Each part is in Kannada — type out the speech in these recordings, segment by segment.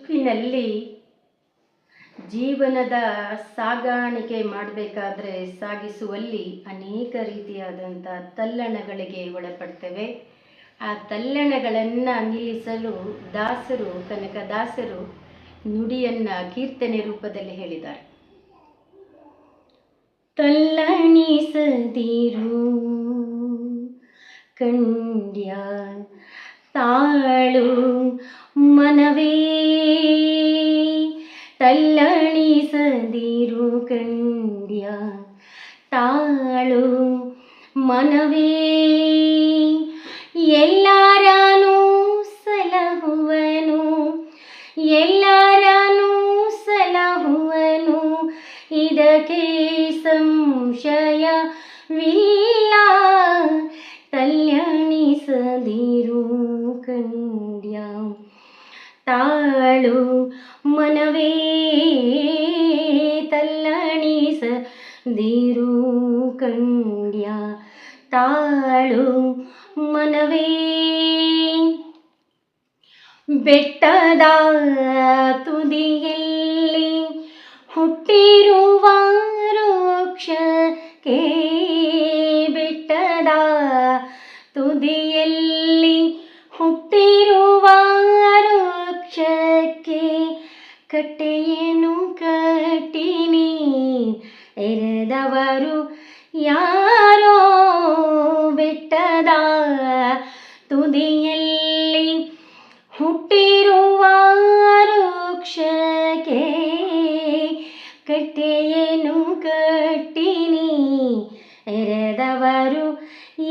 ಬದುಕಿನಲ್ಲಿ ಜೀವನದ ಸಾಗಾಣಿಕೆ ಮಾಡಬೇಕಾದ್ರೆ ಸಾಗಿಸುವಲ್ಲಿ ಅನೇಕ ರೀತಿಯಾದಂಥ ತಲ್ಲಣಗಳಿಗೆ ಒಳಪಡ್ತೇವೆ. ಆ ತಲ್ಲಣಗಳನ್ನು ನಿಲ್ಲಿಸಲು ದಾಸರು, ಕನಕದಾಸರು ನುಡಿಯನ್ನು ಕೀರ್ತನೆ ರೂಪದಲ್ಲಿ ಹೇಳಿದ್ದಾರೆ. ತಲ್ಲಣಿಸದಿರು ಕಂಡ್ಯ ತಾಳು ಮನವೇ, ತಲ್ಲಣಿಸದಿರು ಕಂಡ್ಯ ತಾಳು ಮನವೇ, ಎಲ್ಲಾರನೂ ಸಲಹುವನು, ಎಲ್ಲಾರನೂ ಸಲಹುವನು, ಇದಕ್ಕೆ ಸಂಶಯವಿಲ್ಲ. ತಲ್ಲಣಿಸದಿರು ಕಂಡ್ಯ ತಾಳು ಮನವೇ, ತಲ್ಲಣಿಸದಿರು ಕಂಡ್ಯ ತಾಳು ಮನವೇ. ಬೆಟ್ಟದ ತುದಿಯಲ್ಲಿ ಹುಟ್ಟಿರುವ ವೃಕ್ಷಕ್ಕೆ, ಬೆಟ್ಟದ ತುದಿಯಲ್ಲಿ ಹುಟ್ಟಿರುವ ವೃಕ್ಷಕ್ಕೆ ಕಟ್ಟೆಯನ್ನು ಕಟ್ಟಿನಿ ಎರೆದವರು ಯಾರೋ. ಬೆಟ್ಟದ ತುದಿಯಲ್ಲಿ ಹುಟ್ಟಿರುವ ವೃಕ್ಷಕ್ಕೆ ಕಟ್ಟೆಯನ್ನು ಕಟ್ಟಿನಿ ಎರೆದವರು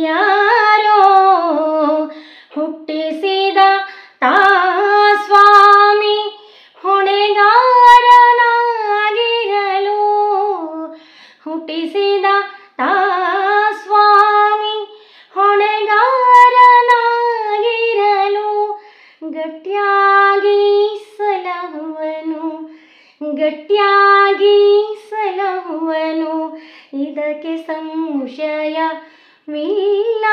ಯಾರೋ. ಹುಟ್ಟಿಸಿದ ತಾ ಸ್ವಾಮಿ ಹೊಣೆಗಾರನಾಗಿರಲು, ಹುಟ್ಟಿಸಿದ ತಾ ಸ್ವಾಮಿ ಹೊಣೆಗಾರನಾಗಿರಲು, ಗಟ್ಟಿಯಾಗಿ ಸಲಹುವನು, ಗಟ್ಟಿಯಾಗಿ ಸಲಹುವನು, ಇದಕ್ಕೆ ಸಂಶಯವಿಲ್ಲ.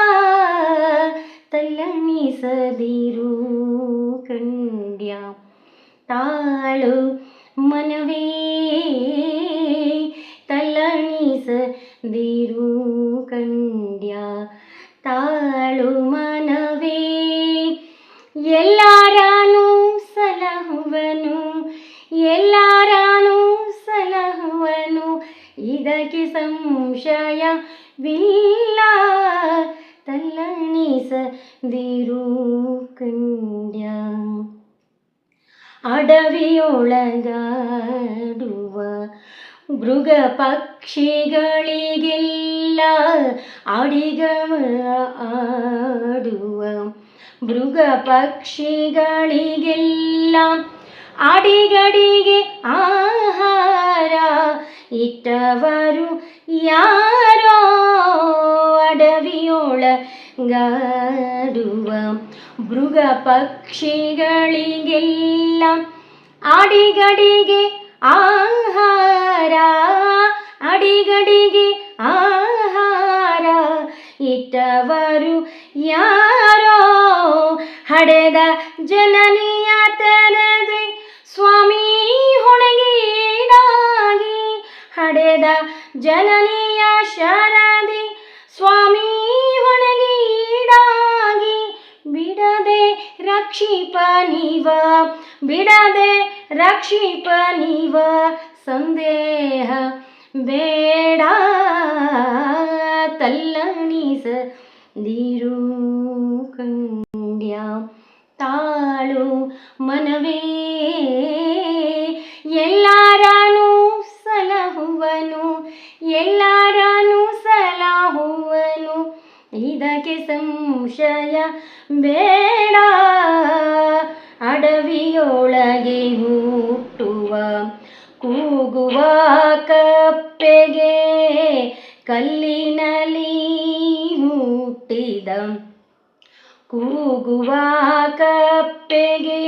ತಲ್ಲಣಿಸದಿರು ಕಂಡ್ಯ ತಾಳು ಮನವೇ, ತಲ್ಲಣಿಸದಿರು ಕಂಡ್ಯ ತಾಳು ಮನವೇ. ಎಲ್ಲಾರನೂ ಸಲಹುವನು, ಎಲ್ಲಾರನೂ ಸಲಹುವನು, ಇದಕ್ಕೆ ಸಂಶಯವಿಲ್ಲ. ತಲ್ಲಣಿಸದಿರು ಕಂಡ್ಯ. ಅಡವಿಯೊಳಗಾಡುವ ಮೃಗ ಪಕ್ಷಿಗಳಿಗೆಲ್ಲ, ಆಡುವ ಮೃಗ ಪಕ್ಷಿಗಳಿಗೆಲ್ಲ ಅಡಿಗಡಿಗೆ ಆಹಾರ ಇಟ್ಟವರು ಯಾರೋ. ಅಡವಿಯೊಳಗಾಡುವ ಮೃಗ ಪಕ್ಷಿಗಳಿಗೆಲ್ಲ ಅಡಿಗಡಿಗೆ ಆಹಾರ, ಅಡಿಗಡಿಗೆ ಆಹಾರ ಇಟ್ಟವರು ಯಾರೋ. ಹಡೆದ ಜನನಿಯ ತೆರೆದೆ ಸ್ವಾಮಿ ಹೊಣೆಗೀಡಾಗಿ, ಹಡೆದ ಜನನಿಯ ಶರದಿ ಸ್ವಾಮಿ ಹೊಣೆಗೀಡಾಗಿ, ಬಿಡದೆ ರಕ್ಷಿಪ ನೀವ, ಬಿಡದೆ ರಕ್ಷಿಪ ನೀವ, ಸಂದೇಹ ಬೇಡ. ತಲ್ಲಣಿಸದಿರು ಕಂಡ್ಯ ತಾಳು ಮನವೇ, ಎಲ್ಲಾರನೂ ಸಲಹುವನು, ಎಲ್ಲಾರನೂ ಸಲಹುವನು, ಇದಕ್ಕೆ ಸಂಶಯ ಬೇಡ. ಅಡವಿಯೊಳಗೆ ಹುಟ್ಟುವ ಕೂಗುವ ಕಪ್ಪೆಗೆ, ಕಲ್ಲಿನಲ್ಲಿ ಹುಟ್ಟಿದ ಕೂಗುವ ಕಪ್ಪೆಗೆ,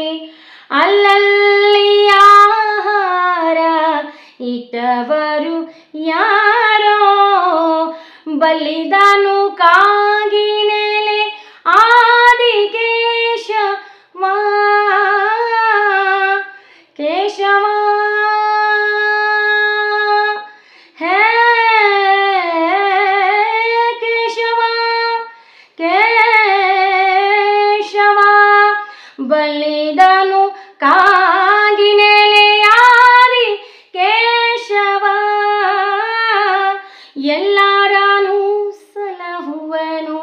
ಅಲ್ಲಲ್ಲಿ ಆಹಾರ ಇಟ್ಟವರು ಯಾರೋ. ಬಲ್ಲಿದನು ಕಾಗಿನೆಲೆ ಆದಿಕೇಶವ, ಕೇಶವ ಹೇ ಕೇಶವ ಕೇಶವ ಬಲ್ಲಿದನು ಕಾಗಿನೆಲೆಯಾದಿ ಕೇಶವ ಎಲ್ಲಾರನು ಸಲಹುವನು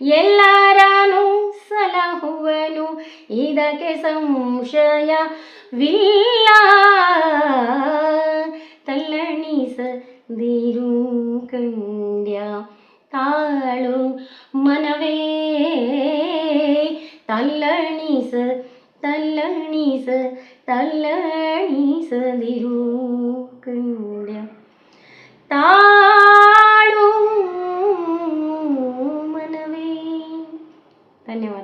ಎಲ್ಲಾರನು ಸಲಹುವನು ಇದಕ್ಕೆ ಸಂಶಯವಿಲ್ಲ ತಲ್ಲಣಿಸದಿರು ಕಂಡ್ಯ ತಾಳು ಮನವೇ ತಲ್ಲಣಿಸದಿರು ಕಂಡ್ಯ ತಾಳು ಮನವೇ. ಧನ್ಯವಾದ.